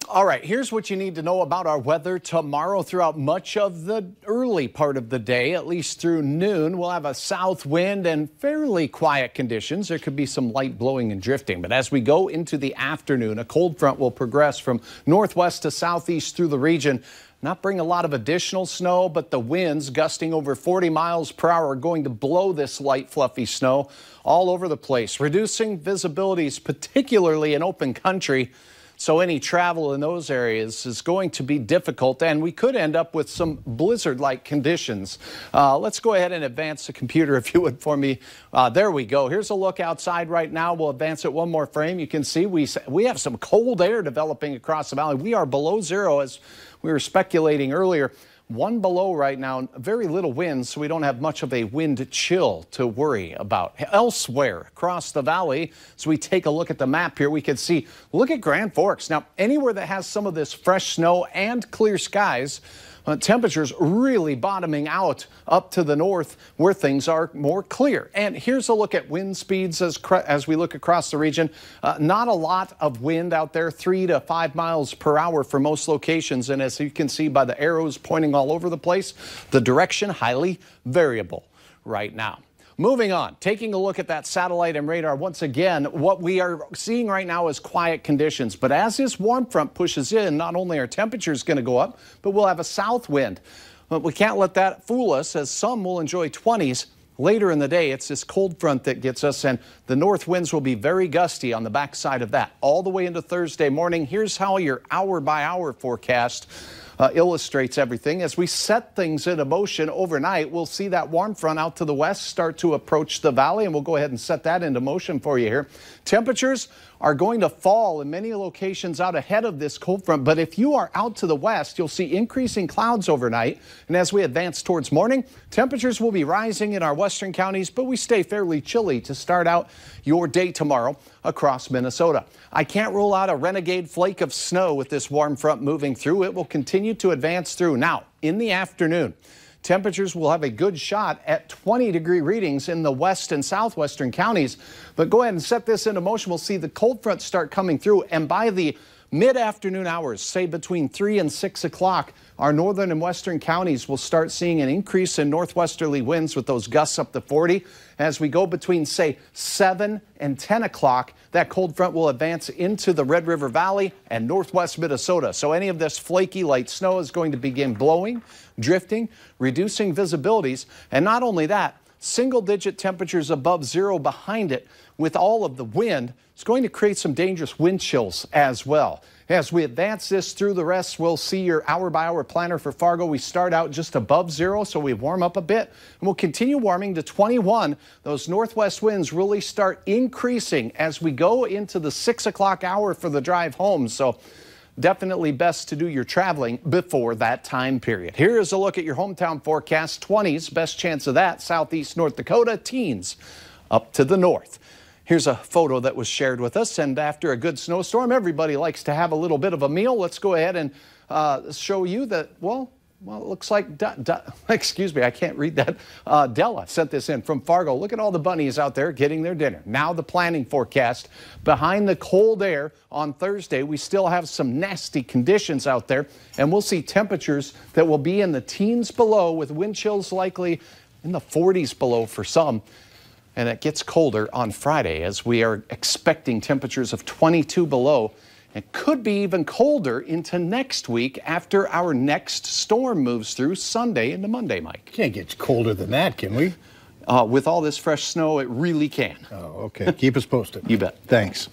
All right, here's what you need to know about our weather tomorrow. Throughout much of the early part of the day, at least through noon, we'll have a south wind and fairly quiet conditions. There could be some light blowing and drifting, but as we go into the afternoon, a cold front will progress from northwest to southeast through the region. Not bring a lot of additional snow, but the winds gusting over 40 miles per hour are going to blow this light, fluffy snow all over the place, reducing visibilities, particularly in open country. So any travel in those areas is going to be difficult, and we could end up with some blizzard-like conditions. Let's go ahead and advance the computer, if you would, for me. There we go. Here's a look outside right now. We'll advance it one more frame. You can see we have some cold air developing across the valley. We are below zero, as we were speculating earlier. One below right now, very little wind, so we don't have much of a wind chill to worry about. Elsewhere across the valley, as we take a look at the map here, we can see, look at Grand Forks. Now, anywhere that has some of this fresh snow and clear skies, temperatures really bottoming out up to the north where things are more clear. And here's a look at wind speeds as we look across the region. Not a lot of wind out there, 3 to 5 miles per hour for most locations. And as you can see by the arrows pointing all over the place, the direction highly variable right now. Moving on, taking a look at that satellite and radar. Once again, what we are seeing right now is quiet conditions. But as this warm front pushes in, not only are temperatures going to go up, but we'll have a south wind. But we can't let that fool us, as some will enjoy 20s. Later in the day, it's this cold front that gets us, and the north winds will be very gusty on the backside of that. All the way into Thursday morning, here's how your hour-by-hour forecast illustrates everything. As we set things into motion overnight, we'll see that warm front out to the west start to approach the valley, and we'll go ahead and set that into motion for you here. Temperatures are going to fall in many locations out ahead of this cold front, but if you are out to the west, you'll see increasing clouds overnight, and as we advance towards morning, temperatures will be rising in our western counties, but we stay fairly chilly to start out your day tomorrow across Minnesota. I can't rule out a renegade flake of snow with this warm front moving through. It will continue to advance through. Now, in the afternoon, temperatures will have a good shot at 20-degree readings in the west and southwestern counties. But go ahead and set this into motion. We'll see the cold front start coming through, and by the mid-afternoon hours, say between 3 and 6 o'clock, our northern and western counties will start seeing an increase in northwesterly winds with those gusts up to 40. As we go between, say, 7 and 10 o'clock, that cold front will advance into the Red River Valley and northwest Minnesota. So any of this flaky light snow is going to begin blowing, drifting, reducing visibilities. And not only that, single-digit temperatures above zero behind it with all of the wind is going to create some dangerous wind chills as well. As we advance this through the rest, we'll see your hour-by-hour planner for Fargo. We start out just above zero, so we warm up a bit, and we'll continue warming to 21. Those northwest winds really start increasing as we go into the 6 o'clock hour for the drive home. So definitely best to do your traveling before that time period. Here is a look at your hometown forecast. 20s, best chance of that. Southeast North Dakota, teens up to the north. Here's a photo that was shared with us, and after a good snowstorm, everybody likes to have a little bit of a meal. Let's go ahead and show you that, well, it looks like, excuse me, I can't read that. Della sent this in from Fargo. Look at all the bunnies out there getting their dinner. Now the planning forecast. Behind the cold air on Thursday, we still have some nasty conditions out there, and we'll see temperatures that will be in the teens below, with wind chills likely in the 40s below for some. And it gets colder on Friday, as we are expecting temperatures of 22 below. It could be even colder into next week after our next storm moves through Sunday into Monday, Mike. Can't get colder than that, can we? With all this fresh snow, it really can. Oh, okay. Keep us posted. You bet. Thanks.